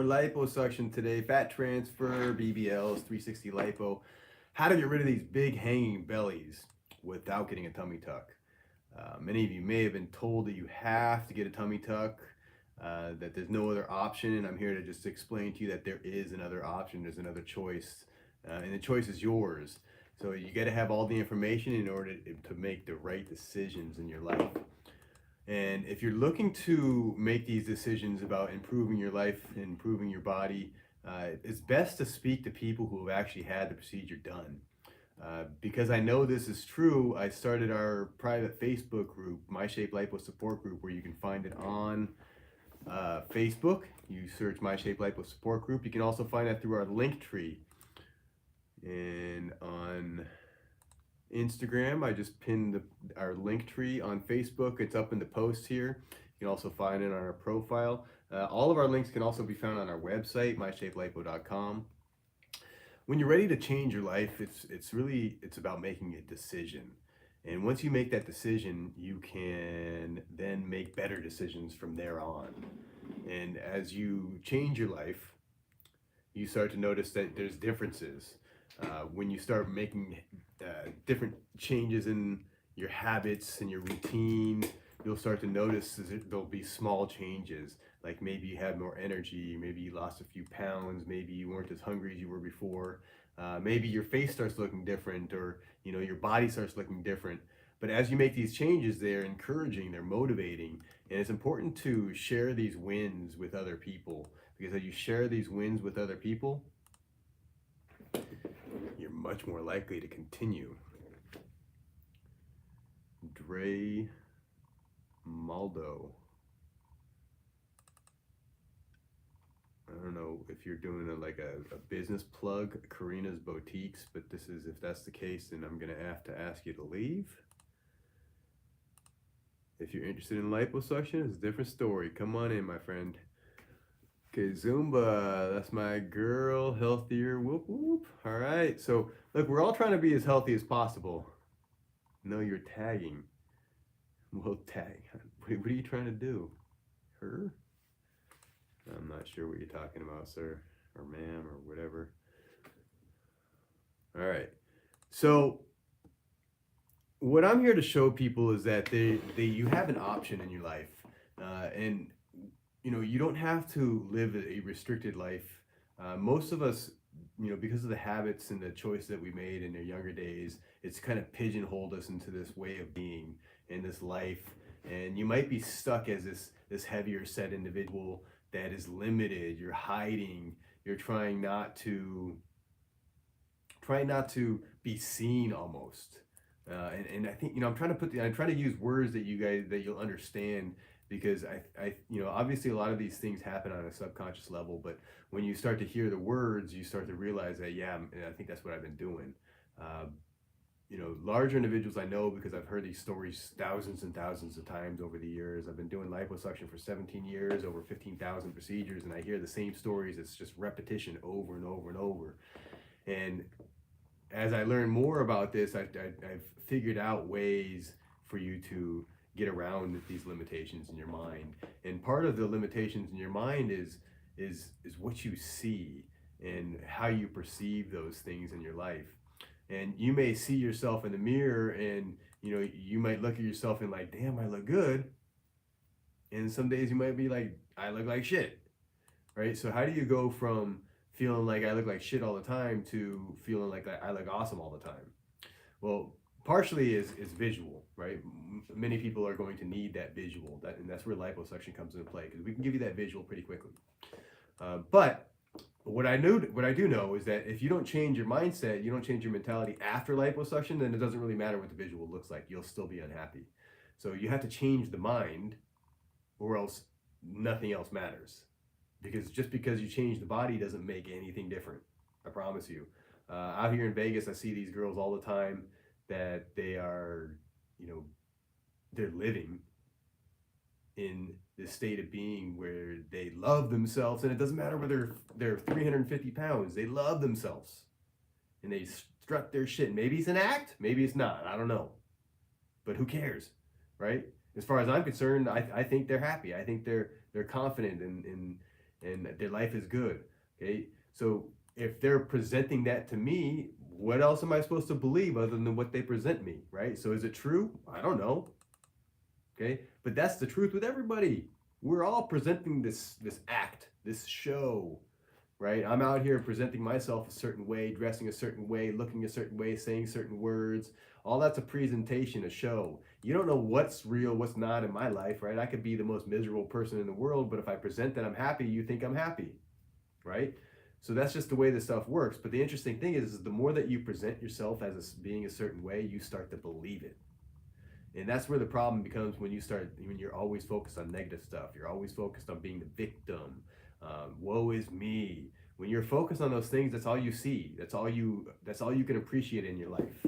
for liposuction today. Fat transfer, BBLs, 360 lipo. How to get rid of these big hanging bellies without getting a tummy tuck. Many of you may have been told that you have to get a tummy tuck, that there's no other option, and I'm here to just explain to you that there is another option, there's another choice, and the choice is yours. So you got to have all the information in order to make the right decisions in your life. And if you're looking to make these decisions about improving your life, improving your body, it's best to speak to people who have actually had the procedure done. Because I know this is true, I started our private Facebook group, My Shape Lipo Support Group, where you can find it on Facebook. You search My Shape Lipo Support Group. You can also find that through our link tree. And on Instagram, I just pinned our link tree. On Facebook, it's up in the post here. You can also find it on our profile. All of our links can also be found on our website, myshapelipo.com. When you're ready to change your life, it's about making a decision. And once you make that decision, you can then make better decisions from there on. And as you change your life, you start to notice that there's differences. When you start making different changes in your habits and your routine, you'll start to notice there'll be small changes. Like maybe you have more energy, maybe you lost a few pounds, maybe you weren't as hungry as you were before. Maybe your face starts looking different, or your body starts looking different. But as you make these changes, they're encouraging, they're motivating, and it's important to share these wins with other people, because as you share these wins with other people, you're much more likely to continue. Dre Maldo. I don't know if you're doing a business plug, Karina's Boutiques, but if that's the case, then I'm gonna have to ask you to leave. If you're interested in liposuction, it's a different story. Come on in, my friend. Okay, Zumba, that's my girl, healthier, whoop whoop. All right, so look, we're all trying to be as healthy as possible. No, you're tagging. Well, tag. What are you trying to do? Her? I'm not sure what you're talking about, sir, or ma'am, or whatever. All right, so what I'm here to show people is that you have an option in your life, and you don't have to live a restricted life. Most of us, because of the habits and the choices that we made in our younger days, it's kind of pigeonholed us into this way of being in this life. And you might be stuck as this heavier set individual that is limited. You're hiding. You're trying not to be seen almost. And I think I'm trying to use words that you'll understand, because I obviously a lot of these things happen on a subconscious level, but when you start to hear the words, you start to realize that, yeah, I think that's what I've been doing. Larger individuals I know, because I've heard these stories thousands and thousands of times over the years. I've been doing liposuction for 17 years, over 15,000 procedures, and I hear the same stories. It's just repetition over and over and over. And as I learn more about this, I've figured out ways for you to get around these limitations in your mind. And part of the limitations in your mind is what you see and how you perceive those things in your life. And you may see yourself in the mirror, and you might look at yourself and like, damn, I look good. And some days you might be like, I look like shit, right? So how do you go from feeling like I look like shit all the time to feeling like I look awesome all the time? Well, partially is visual, right? Many people are going to need that visual, and that's where liposuction comes into play, because we can give you that visual pretty quickly. But what I do know is that if you don't change your mindset, you don't change your mentality after liposuction, then it doesn't really matter what the visual looks like. You'll still be unhappy. So you have to change the mind, or else nothing else matters. Because just because you change the body doesn't make anything different. I promise you. Out here in Vegas, I see these girls all the time that they are, they're living in this state of being where they love themselves, and it doesn't matter whether they're 350 pounds, they love themselves. And they strut their shit. Maybe it's an act, maybe it's not, I don't know. But who cares, right? As far as I'm concerned, I think they're happy. I think they're confident and their life is good. Okay, so if they're presenting that to me, what else am I supposed to believe other than what they present me, right? So is it true? I don't know. Okay, but that's the truth with everybody. We're all presenting this act, this show, right? I'm out here presenting myself a certain way, dressing a certain way, looking a certain way, saying certain words. All that's a presentation, a show. You don't know what's real, what's not in my life, right? I could be the most miserable person in the world, but if I present that I'm happy, you think I'm happy, right? So that's just the way this stuff works. But the interesting thing is the more that you present yourself as being a certain way, you start to believe it. And that's where the problem becomes when you're always focused on negative stuff. You're always focused on being the victim. Woe is me. When you're focused on those things, that's all you see. That's all you can appreciate in your life.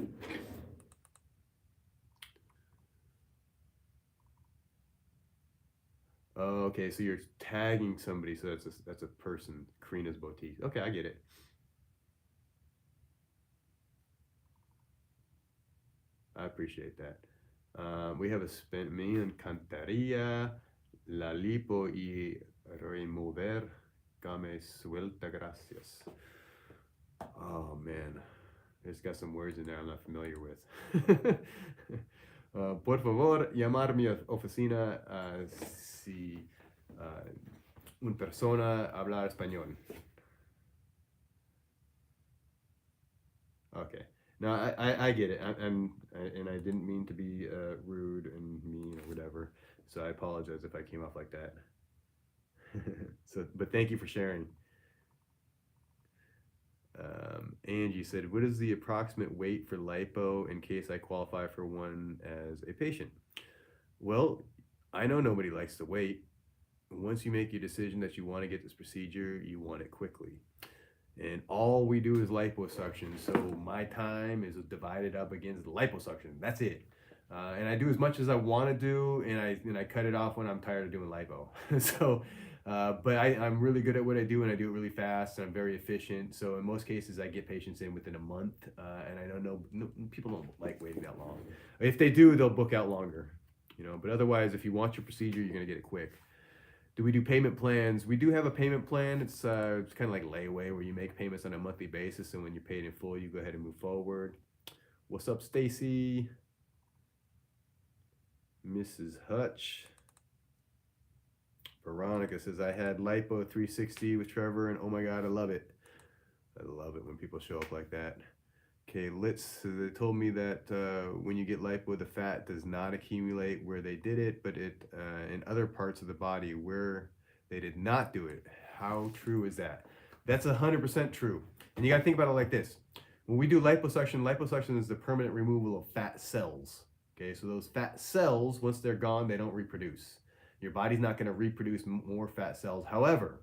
Oh, okay, so you're tagging somebody, so that's a person. Karina's Boutique. Okay, I get it. I appreciate that. We have a spin. Me encantaría la lipo y remover game suelta. Gracias. Oh man, it's got some words in there I'm not familiar with. Por favor, llamar mi oficina si una persona habla español. Okay. No, I get it. And I didn't mean to be rude and mean or whatever. So I apologize if I came off like that. But thank you for sharing. Angie said, "What is the approximate weight for lipo in case I qualify for one as a patient?" Well, I know nobody likes to wait. Once you make your decision that you want to get this procedure, you want it quickly. And all we do is liposuction. So my time is divided up against liposuction. That's it. And I do as much as I want to do, and I cut it off when I'm tired of doing lipo. So, but I'm really good at what I do, and I do it really fast, and I'm very efficient. So in most cases, I get patients in within a month, and I don't know, people don't like waiting that long. If they do, they'll book out longer, you know. But otherwise, if you want your procedure, you're gonna get it quick. Do we do payment plans? We do have a payment plan. It's kind of like layaway where you make payments on a monthly basis, and when you're paid in full, you go ahead and move forward. What's up, Stacy? Mrs. Hutch. Veronica says, I had Lipo 360 with Trevor, and oh my God, I love it. I love it when people show up like that. Okay, they told me that when you get lipo, the fat does not accumulate where they did it, but it in other parts of the body where they did not do it. How true is that? That's 100% true. And you got to think about it like this. When we do liposuction is the permanent removal of fat cells. Okay, so those fat cells, once they're gone, they don't reproduce. Your body's not going to reproduce more fat cells. However,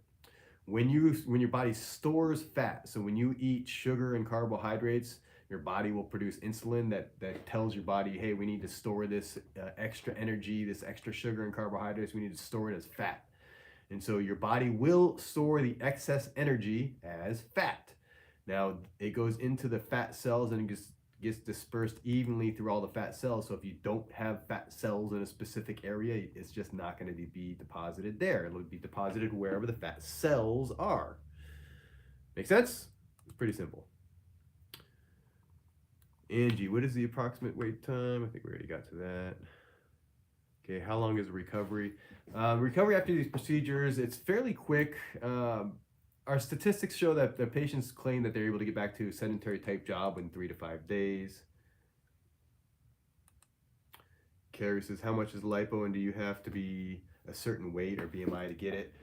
when your body stores fat, so when you eat sugar and carbohydrates, your body will produce insulin that tells your body, hey, we need to store this extra energy, this extra sugar and carbohydrates, we need to store it as fat. And so your body will store the excess energy as fat. Now, it goes into the fat cells and it gets dispersed evenly through all the fat cells. So if you don't have fat cells in a specific area, it's just not going to be deposited there. It'll be deposited wherever the fat cells are. Make sense? It's pretty simple. Angie, what is the approximate wait time? I think we already got to that. Okay, how long is recovery? Recovery after these procedures, it's fairly quick. Our statistics show that the patients claim that they're able to get back to a sedentary type job in 3 to 5 days. Carrie says, how much is lipo and do you have to be a certain weight or BMI to get it?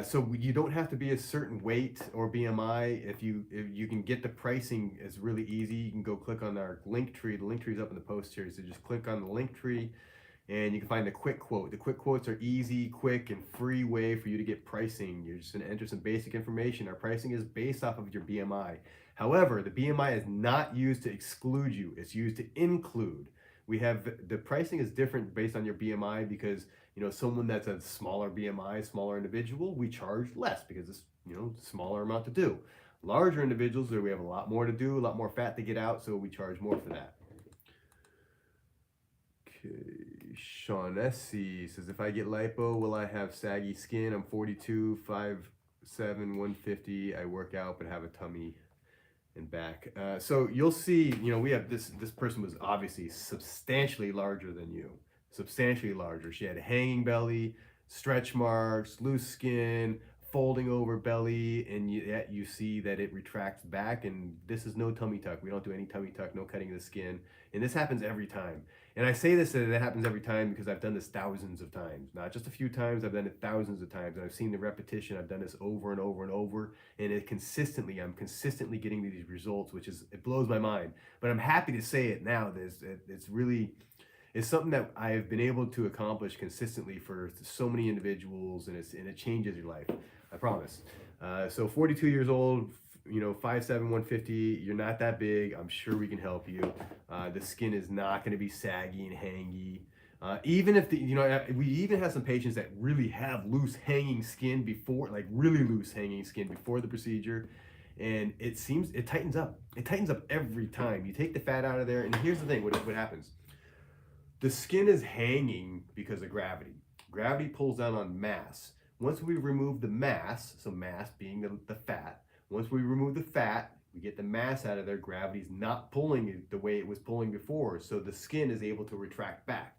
So you don't have to be a certain weight or BMI. If you can get the pricing, it's really easy. You can go click on our link tree. The link tree is up in the post here. So just click on the link tree and you can find the quick quote. The quick quotes are easy, quick, and free way for you to get pricing. You're just gonna enter some basic information. Our pricing is based off of your BMI. However, the BMI is not used to exclude you. It's used to include. We have the pricing is different based on your BMI because someone that's a smaller BMI, smaller individual, we charge less because it's smaller amount to do. Larger individuals, we have a lot more to do, a lot more fat to get out, so we charge more for that. Okay, Shaughnessy says, if I get lipo, will I have saggy skin? I'm 42, 5 150. I work out but have a tummy and back. So you'll see, we have this person was obviously substantially larger than you, substantially larger. She had a hanging belly, stretch marks, loose skin, folding over belly, and yet you see that it retracts back. And this is no tummy tuck. We don't do any tummy tuck, no cutting of the skin, and this happens every time. And I say this that it happens every time because I've done this thousands of times, not just a few times. I've done it thousands of times, and I've seen the repetition. I've done this over and over and over, and I'm consistently getting these results, which is, it blows my mind. But I'm happy to say it now. It's something that I've been able to accomplish consistently for so many individuals, and it changes your life. I promise. So 42 years old, 5'7", 150. You're not that big. I'm sure we can help you. The skin is not going to be saggy and hangy. Even if we even have some patients that really have loose hanging skin before, like really loose hanging skin before the procedure, and it tightens up. It tightens up every time. You take the fat out of there, and here's the thing: what happens? The skin is hanging because of gravity. Gravity pulls down on mass. Once we remove the mass, so mass being the fat, once we remove the fat, we get the mass out of there. Gravity's not pulling it the way it was pulling before, so the skin is able to retract back.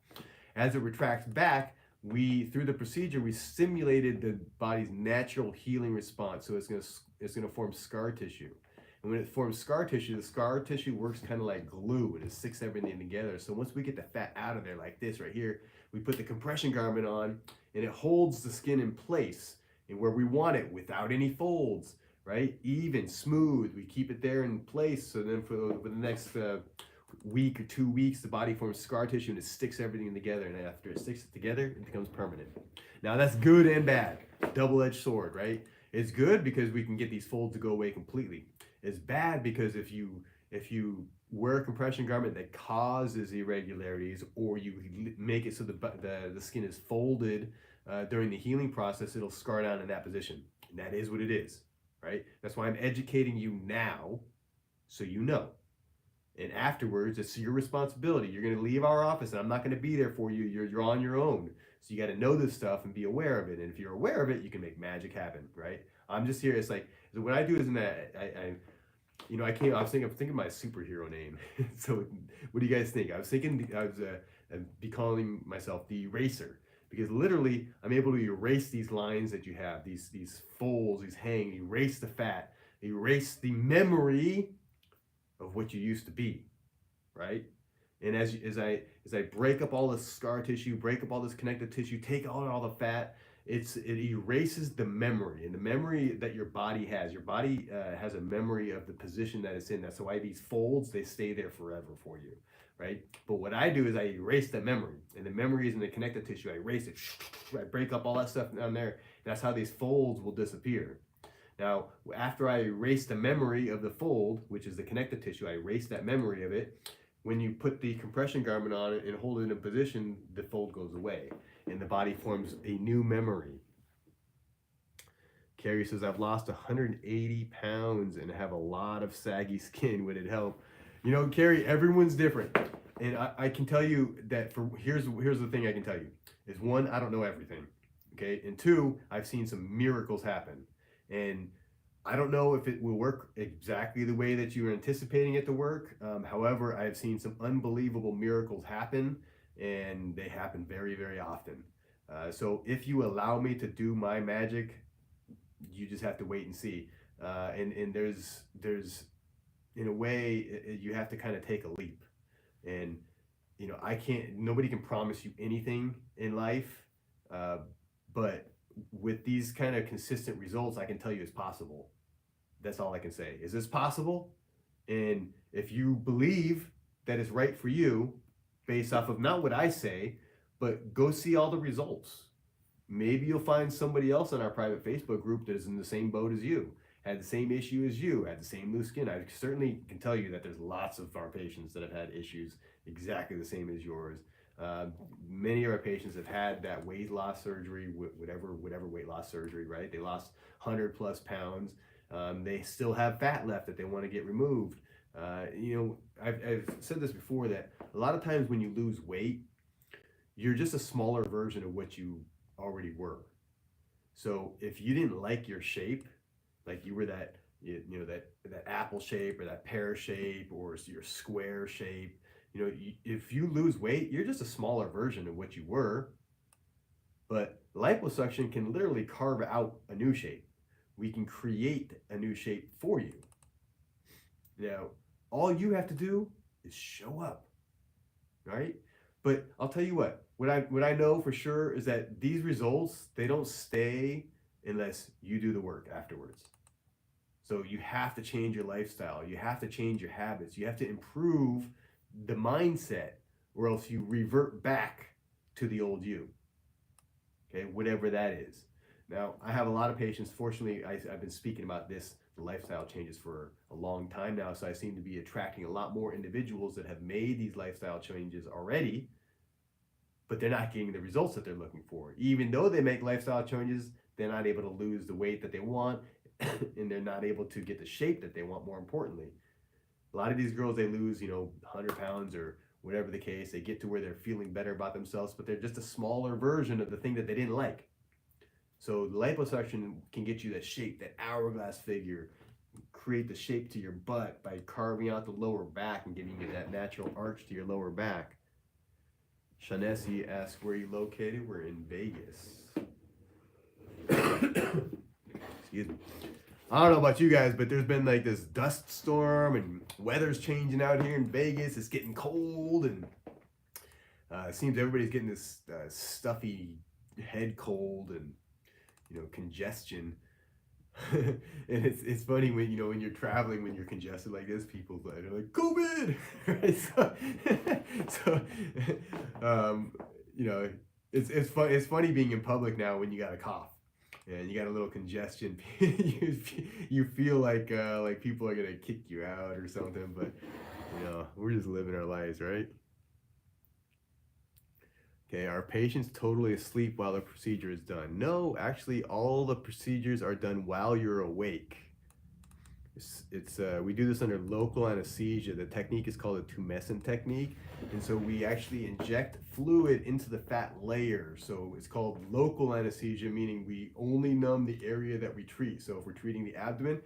As it retracts back, through the procedure, we stimulated the body's natural healing response, so it's gonna form scar tissue. And when it forms scar tissue, the scar tissue works kind of like glue, and it sticks everything together. So once we get the fat out of there, like this right here, we put the compression garment on, and it holds the skin in place and where we want it without any folds, right? Even, smooth. We keep it there in place. So then for the next week or 2 weeks, the body forms scar tissue and it sticks everything together. And after it sticks it together, it becomes permanent. Now that's good and bad. Double-edged sword, right? It's good because we can get these folds to go away completely. It's bad because if you wear a compression garment that causes irregularities, or you make it so the skin is folded during the healing process, it'll scar down in that position. And that is what it is, right? That's why I'm educating you now, so you know. And afterwards, it's your responsibility. You're going to leave our office, and I'm not going to be there for you. You're on your own. So you got to know this stuff and be aware of it. And if you're aware of it, you can make magic happen, right? I'm just here. It's like, what I do is I'm thinking my superhero name. So what do you guys think? I was be calling myself the eraser, because literally I'm able to erase these lines that you have, these folds, these hang, erase the fat, erase the memory of what you used to be, right? And as I break up all this scar tissue, break up all this connective tissue, take out all the fat, it erases the memory, and the memory that your body has. Your body has a memory of the position that it's in. That's why these folds, they stay there forever for you, right? But what I do is I erase that memory, and the memory is in the connective tissue. I erase it, I break up all that stuff down there, and that's how these folds will disappear. Now, after I erase the memory of the fold, which is the connective tissue, I erase that memory of it. When you put the compression garment on it and hold it in a position, the fold goes away, and the body forms a new memory. Carrie says, I've lost 180 pounds and have a lot of saggy skin. Would it help? Carrie, everyone's different. And I can tell you that here's the thing I can tell you is, one, I don't know everything. Okay. And two, I've seen some miracles happen. And I don't know if it will work exactly the way that you were anticipating it to work. However, I've seen some unbelievable miracles happen, and they happen very, very often. So if you allow me to do my magic, you just have to wait and see. And there's in a way, you have to kind of take a leap. And nobody can promise you anything in life, but with these kind of consistent results, I can tell you it's possible. That's all I can say. Is this possible? And if you believe that it's right for you, based off of not what I say, but go see all the results. Maybe you'll find somebody else in our private Facebook group that is in the same boat as you, had the same issue as you, had the same loose skin. I certainly can tell you that there's lots of our patients that have had issues exactly the same as yours. Many of our patients have had that weight loss surgery, whatever weight loss surgery, right? They lost 100 plus pounds. They still have fat left that they want to get removed. I've said this before, that a lot of times when you lose weight, you're just a smaller version of what you already were. So if you didn't like your shape, like you were that, that apple shape or that pear shape or your square shape, if you lose weight, you're just a smaller version of what you were. But liposuction can literally carve out a new shape. We can create a new shape for you. Now, all you have to do is show up, right? But I'll tell you what I know for sure is that these results, they don't stay unless you do the work afterwards. So you have to change your lifestyle. You have to change your habits. You have to improve the mindset, or else you revert back to the old you. Okay, whatever that is. Now, I have a lot of patients. Fortunately, I've been speaking about this, the lifestyle changes, for a long time now. So I seem to be attracting a lot more individuals that have made these lifestyle changes already, but they're not getting the results that they're looking for. Even though they make lifestyle changes, they're not able to lose the weight that they want, and they're not able to get the shape that they want, more importantly. A lot of these girls, they lose, 100 pounds or whatever the case. They get to where they're feeling better about themselves, but they're just a smaller version of the thing that they didn't like. So liposuction can get you that shape, that hourglass figure, create the shape to your butt by carving out the lower back and giving you that natural arch to your lower back. Shanesi asks, where are you located? We're in Vegas. Excuse me. I don't know about you guys, but there's been like this dust storm and weather's changing out here in Vegas. It's getting cold, and it seems everybody's getting this stuffy head cold and congestion. And it's funny when when you're traveling, when you're congested like this, people are like COVID, right? It's funny being in public now when you got a cough and you got a little congestion. you feel like people are gonna kick you out or something, but we're just living our lives, right? Okay, are patients totally asleep while the procedure is done? No, actually, all the procedures are done while you're awake. We do this under local anesthesia. The technique is called a tumescent technique, and so we actually inject fluid into the fat layer. So it's called local anesthesia, meaning we only numb the area that we treat. So if we're treating the abdomen,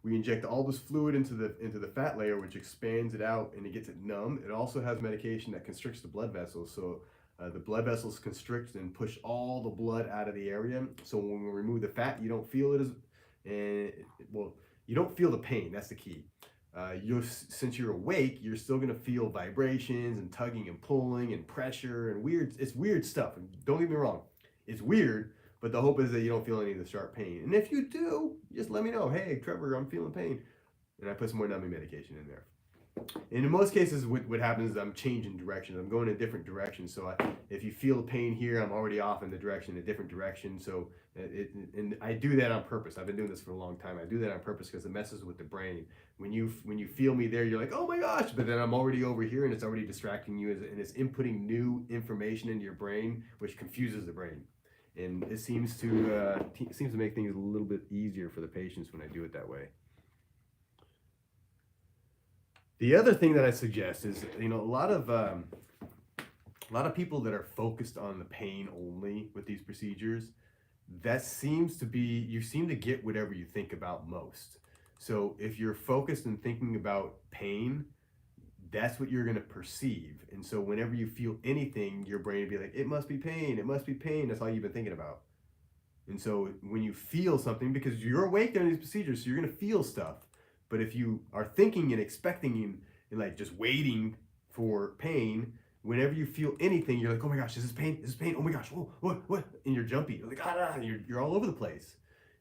we inject all this fluid into the fat layer, which expands it out and it gets it numb. It also has medication that constricts the blood vessels. So the blood vessels constrict and push all the blood out of the area. So when we remove the fat, you don't feel it as, you don't feel the pain. That's the key. Since you're awake, you're still gonna feel vibrations and tugging and pulling and pressure and weird. It's weird stuff. Don't get me wrong, it's weird. But the hope is that you don't feel any of the sharp pain. And if you do, just let me know. Hey, Trevor, I'm feeling pain, and I put some more numbing medication in there. And in most cases, what happens is I'm changing directions. I'm going in a different direction. So if you feel pain here, I'm already off in a different direction. So and I do that on purpose. I've been doing this for a long time. I do that on purpose because it messes with the brain. When you feel me there, you're like, oh my gosh, but then I'm already over here, and it's already distracting you, and it's inputting new information into your brain, which confuses the brain. And it seems to make things a little bit easier for the patients when I do it that way. The other thing that I suggest is, a lot of people that are focused on the pain only with these procedures, you seem to get whatever you think about most. So if you're focused and thinking about pain, that's what you're going to perceive. And so whenever you feel anything, your brain will be like, it must be pain, it must be pain. That's all you've been thinking about. And so when you feel something, because you're awake during these procedures, so you're going to feel stuff. But if you are thinking and expecting and like just waiting for pain, whenever you feel anything, you're like, oh my gosh, is this pain? Is this pain? Oh my gosh, whoa, what? And you're jumpy. You're like, you're all over the place.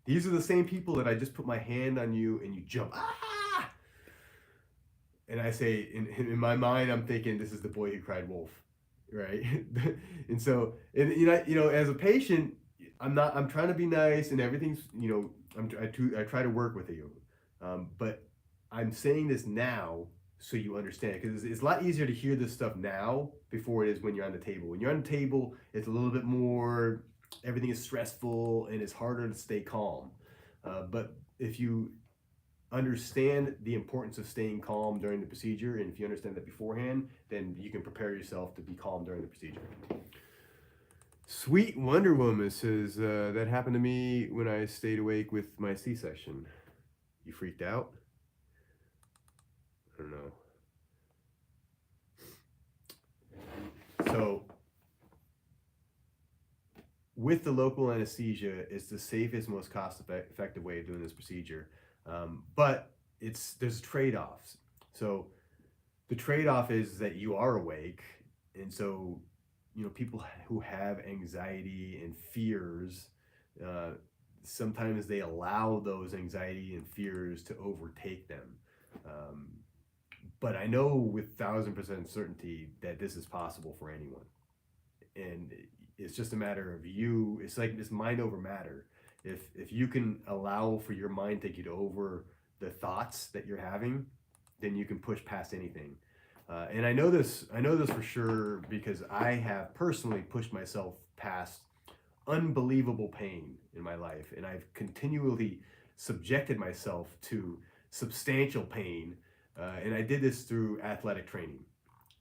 These are the same people that I just put my hand on you and you jump. And I say, in my mind, I'm thinking, this is the boy who cried wolf, right? And so, as a patient, I'm trying to be nice and everything's, I try to work with you. But I'm saying this now so you understand, because it's a lot easier to hear this stuff now before it is when you're on the table. When you're on the table, it's a little bit more, everything is stressful and it's harder to stay calm. But if you understand the importance of staying calm during the procedure, and if you understand that beforehand, then you can prepare yourself to be calm during the procedure. Sweet Wonder Woman says, that happened to me when I stayed awake with my C-section. You freaked out? I don't know. So, with the local anesthesia, it's the safest, most cost-effective way of doing this procedure. But there's trade-offs. So, the trade-off is that you are awake, and so people who have anxiety and fears, uh, sometimes they allow those anxiety and fears to overtake them. um, but I know with 1,000% certainty that this is possible for anyone, and it's just a matter of you. It's like this mind over matter. If you can allow for your mind to get over the thoughts that you're having, then you can push past anything. And I know this. I know this for sure because I have personally pushed myself past unbelievable pain in my life, and I've continually subjected myself to substantial pain. And I did this through athletic training.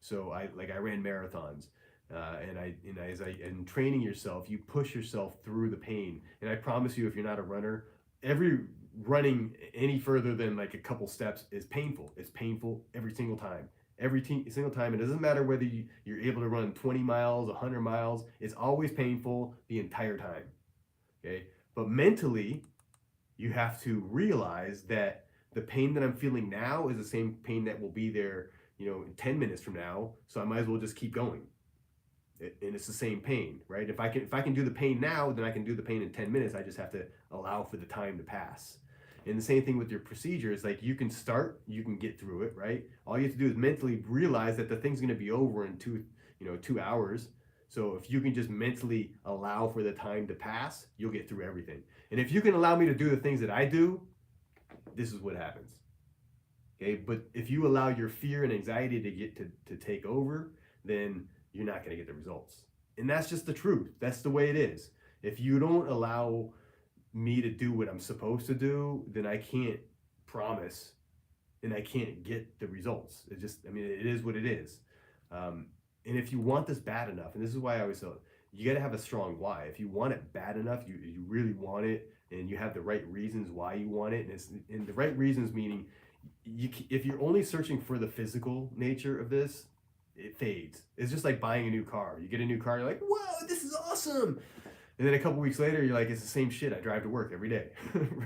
So I ran marathons, and training yourself, you push yourself through the pain. And I promise you, if you're not a runner, every running any further than like a couple steps is painful. It's painful every single time. Single time. It doesn't matter whether you're able to run 20 miles, 100 miles. It's always painful the entire time. Okay, but mentally, you have to realize that the pain that I'm feeling now is the same pain that will be there, in 10 minutes from now. So I might as well just keep going. And it's the same pain, right? If I can do the pain now, then I can do the pain in 10 minutes. I just have to allow for the time to pass. And the same thing with your procedure is like you can start, you can get through it, right? All you have to do is mentally realize that the thing's going to be over in 2 hours. So if you can just mentally allow for the time to pass, you'll get through everything. And if you can allow me to do the things that I do, this is what happens. Okay, but if you allow your fear and anxiety to take over, then you're not going to get the results. And that's just the truth. That's the way it is. If you don't allow me to do what I'm supposed to do, then I can't promise and I can't get the results. It is what it is. And if you want this bad enough, and this is why I always say, you got to have a strong why. If you want it bad enough, you really want it, and you have the right reasons why you want it, and the right reasons meaning, if you're only searching for the physical nature of this, it fades. It's just like buying a new car. You get a new car, you're like, whoa, this is awesome. And then a couple weeks later, you're like, it's the same shit I drive to work every day,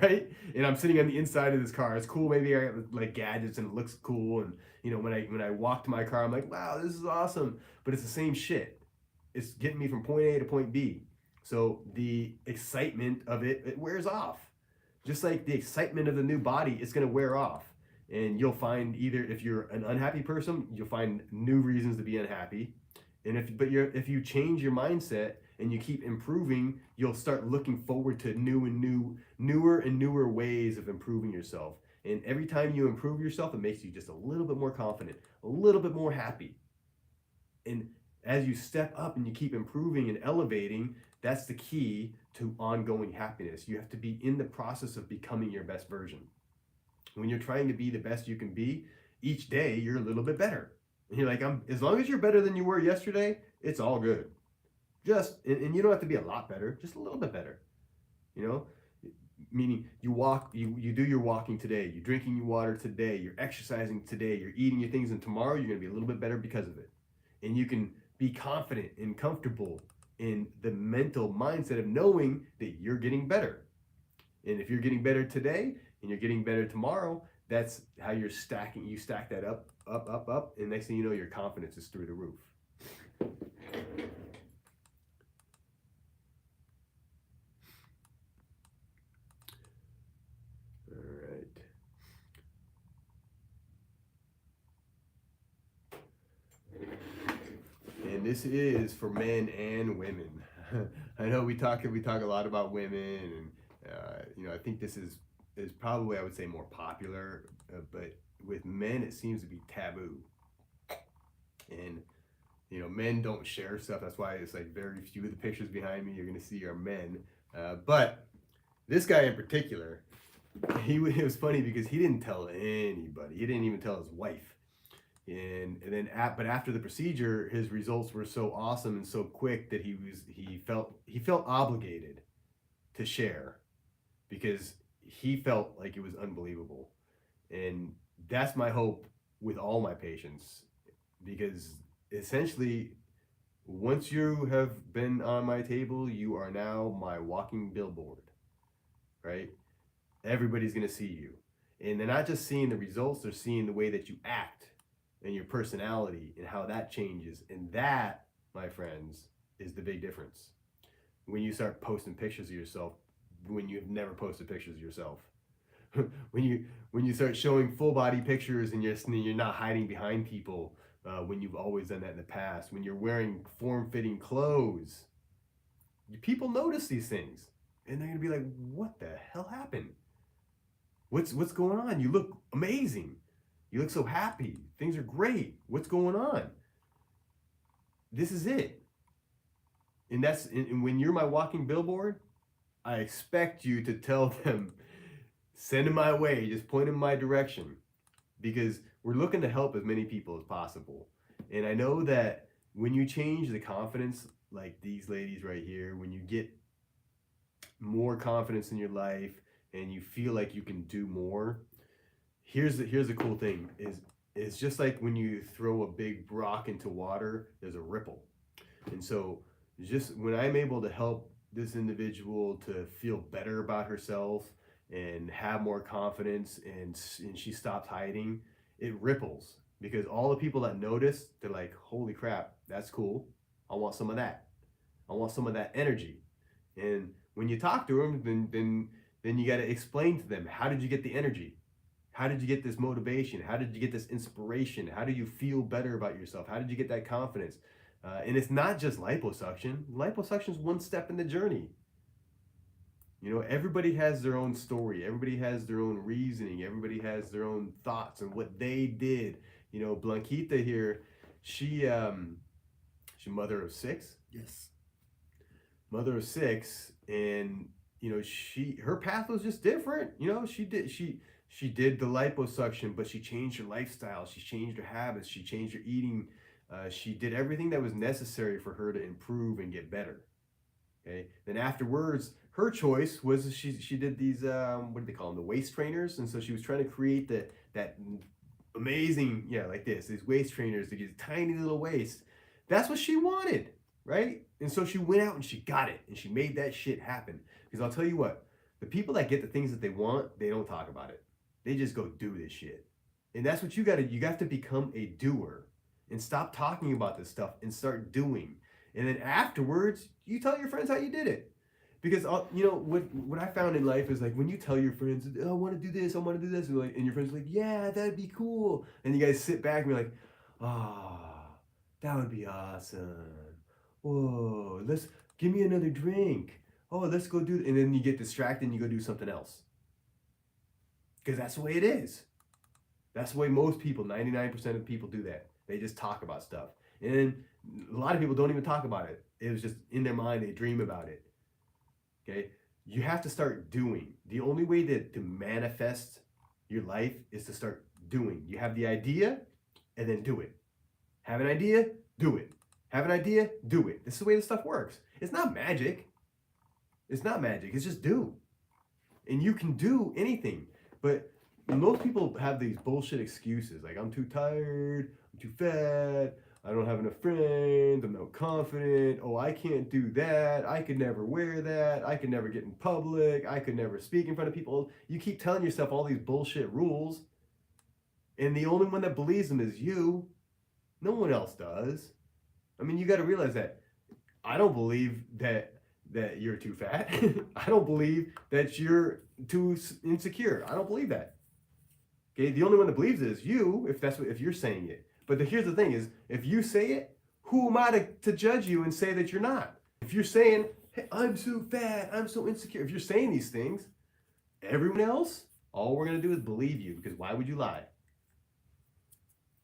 right? And I'm sitting on the inside of this car. It's cool. Maybe I got like gadgets and it looks cool. And when I walk to my car, I'm like, wow, this is awesome. But it's the same shit. It's getting me from point A to point B. So the excitement of it wears off. Just like the excitement of the new body, it's gonna wear off. And you'll find, either if you're an unhappy person, you'll find new reasons to be unhappy. And if you change your mindset and you keep improving, you'll start looking forward to newer and newer ways of improving yourself. And every time you improve yourself, it makes you just a little bit more confident, a little bit more happy. And as you step up and you keep improving and elevating, that's the key to ongoing happiness. You have to be in the process of becoming your best version. When you're trying to be the best you can be, each day you're a little bit better. And you're like, as long as you're better than you were yesterday, it's all good. And you don't have to be a lot better, just a little bit better. Meaning you do your walking today, you're drinking your water today, you're exercising today, you're eating your things, and tomorrow you're going to be a little bit better because of it. And you can be confident and comfortable in the mental mindset of knowing that you're getting better. And if you're getting better today and you're getting better tomorrow, that's how you stack that up, and next thing you know, your confidence is through the roof. All right. And this is for men and women. I know we talk a lot about women, and I think this is probably, I would say, more popular, but with men it seems to be taboo. And men don't share stuff. That's why it's like very few of the pictures behind me you're gonna see are men. But this guy in particular, it was funny because he didn't tell anybody. He didn't even tell his wife. But after the procedure, his results were so awesome and so quick that he felt obligated to share because he felt like it was unbelievable. And that's my hope with all my patients, because essentially, once you have been on my table, you are now my walking billboard, right? Everybody's going to see you. And they're not just seeing the results, they're seeing the way that you act and your personality and how that changes. And that, my friends, is the big difference. When you start posting pictures of yourself when you've never posted pictures of yourself. when you start showing full body pictures and you're not hiding behind people when you've always done that in the past. When you're wearing form-fitting clothes, people notice these things and they're gonna be like, "What the hell happened? What's going on? You look amazing. You look so happy. Things are great. What's going on?" This is it. And when you're my walking billboard, I expect you to tell them, send them my way, just point them my direction, because we're looking to help as many people as possible. And I know that when you change the confidence, like these ladies right here, when you get more confidence in your life and you feel like you can do more, here's the cool thing is it's just like when you throw a big rock into water, there's a ripple. And so just when I'm able to help this individual to feel better about herself and have more confidence, and she stops hiding, it ripples, because all the people that notice, they're like, "Holy crap, that's cool. I want some of that. I want some of that energy." And when you talk to them, then you got to explain to them, how did you get the energy? How did you get this motivation? How did you get this inspiration? How do you feel better about yourself? How did you get that confidence? And it's not just liposuction. Liposuction is one step in the journey. You know, everybody has their own story. Everybody has their own reasoning. Everybody has their own thoughts and what they did. You know, Blanquita here, she's mother of 6. Yes. Mother of 6, and you know, her path was just different. You know, she did the liposuction, but she changed her lifestyle. She changed her habits. She changed her eating. She did everything that was necessary for her to improve and get better. Okay. Then afterwards, her choice was she did these what do they call them? The waist trainers, and so she was trying to create that amazing, like these waist trainers to get tiny little waist. That's what she wanted, right? And so she went out and she got it, and she made that shit happen. Because I'll tell you what, the people that get the things that they want, they don't talk about it. They just go do this shit. And that's what you got to become a doer and stop talking about this stuff and start doing. And then afterwards, you tell your friends how you did it. Because what I found in life is, like, when you tell your friends, "Oh, I want to do this, I want to do this," and your friends are like, "Yeah, that'd be cool," and you guys sit back and be like, "Oh, that would be awesome. Whoa, let's give me another drink. Oh, let's go do," and then you get distracted and you go do something else. Because that's the way it is. That's the way most people, 99% of people, do that. They just talk about stuff. And a lot of people don't even talk about it. It was just in their mind, they dream about it. Okay? You have to start doing. The only way to manifest your life is to start doing. You have the idea, and then do it. Have an idea, do it. Have an idea, do it. This is the way this stuff works. It's not magic. It's not magic. It's just do. And you can do anything. But most people have these bullshit excuses, like, "I'm too tired, I'm too fat, I don't have enough friends, I'm not confident, oh, I can't do that, I could never wear that, I could never get in public, I could never speak in front of people." You keep telling yourself all these bullshit rules, and the only one that believes them is you. No one else does. I mean, you got to realize that I don't believe that you're too fat. I don't believe that you're too insecure. I don't believe that. Okay, the only one that believes it is you, if you're saying it. But here's the thing is, if you say it, who am I to judge you and say that you're not? If you're saying, "Hey, I'm so fat, I'm so insecure," if you're saying these things, everyone else, all we're going to do is believe you, because why would you lie?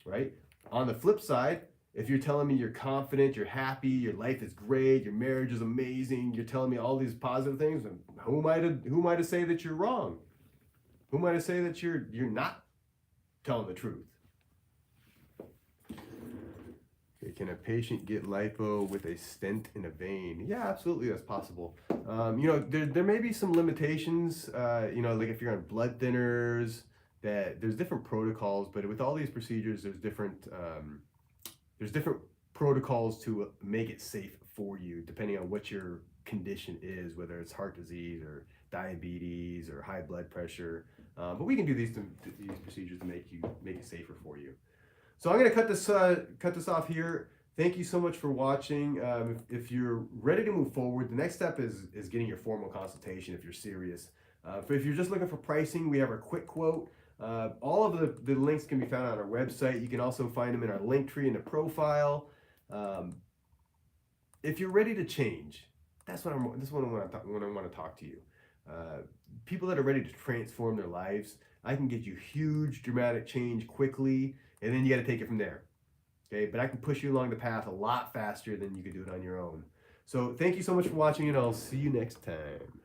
Right? On the flip side, if you're telling me you're confident, you're happy, your life is great, your marriage is amazing, you're telling me all these positive things, who am I to say that you're wrong? Who am I to say that you're not telling the truth? Okay, can a patient get lipo with a stent in a vein? Yeah, absolutely, that's possible. There may be some limitations. Like if you're on blood thinners, that there's different protocols. But with all these procedures, there's different protocols to make it safe for you, depending on what your condition is, whether it's heart disease or diabetes or high blood pressure. But we can do these procedures to make it safer for you. So I'm going to cut this off here. Thank you so much for watching. If you're ready to move forward, the next step is getting your formal consultation if you're serious. If you're just looking for pricing, we have our quick quote. All of the links can be found on our website. You can also find them in our link tree in the profile. If you're ready to change, that's what I want to talk to you. People that are ready to transform their lives, I can get you huge, dramatic change quickly, and then you got to take it from there. Okay, but I can push you along the path a lot faster than you could do it on your own. So thank you so much for watching, and I'll see you next time.